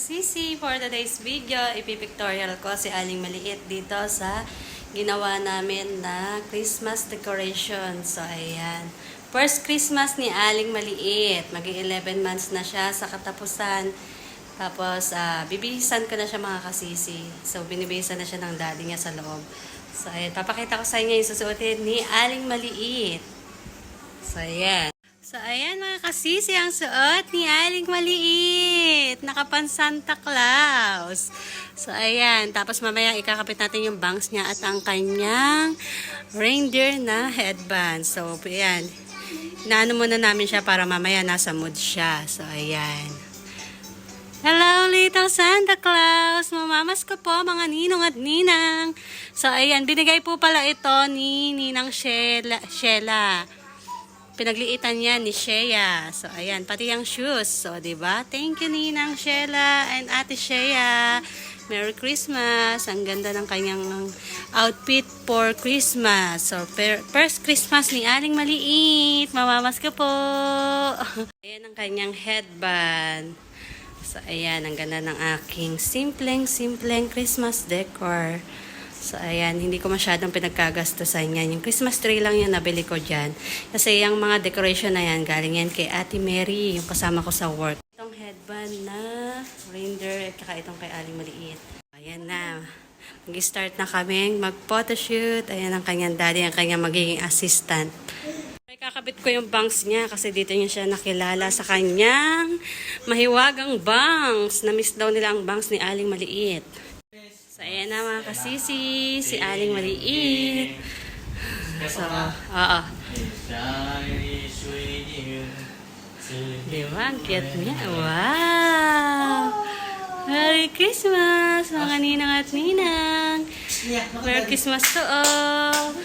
Sisi, for today's video, ipipictorial ko si Aling Maliit dito sa ginawa namin na Christmas decoration. So, ayan. First Christmas ni Aling Maliit. Maging 11 months na siya sa katapusan. Tapos, bibihisan ko na siya mga kasisi. So, binibihisan na siya ng daddy niya sa loob. So, ayan. Papakita ko sa inyo yung susuotin ni Aling Maliit. So, ayan. So, ayan mga kasisi, ang suot ni Aling Maliit. Nakapan Santa Claus. So, ayan. Tapos mamaya ikakapit natin yung bangs niya at ang kanyang reindeer na headband. So, ayan. Inaano muna namin siya para mamaya nasa mood siya. So, ayan. Hello, little Santa Claus. Mamamas ko po, mga ninong at ninang. So, ayan. Binigay po pala ito ni Ninang Sheila. Pinagliitan niya ni Shea. So, ayan. Pati yung shoes. So, diba? Thank you, Ninang Sheila and Ate Shea. Merry Christmas. Ang ganda ng kanyang outfit for Christmas. So, first Christmas ni Aling Maliit. Mamamas ko po. Ayan ang kanyang headband. So, ayan. Ang ganda ng aking simpleng Christmas decor. So, ayan, hindi ko masyadong pinagkagastusan yan. Yung Christmas tree lang yung nabili ko dyan. Kasi yung mga decoration na yan, galing yan kay Ate Mary, yung kasama ko sa work. Itong headband na reindeer, at saka itong kay Aling Maliit. Ayan na. Mag-start na kami mag-photoshoot. Ayan ang kanyang daddy, ang kanyang magiging assistant. May kakabit ko yung bangs niya kasi dito niya siya nakilala sa kanyang mahiwagang bangs. Na-miss daw nila ang bangs ni Aling Maliit. So, ayan na mga kasisi, si Aling Maliit. So, oo. Diba? Ang cute niya. Wow! Merry Christmas, mga ninang at ninang. Merry Christmas to all.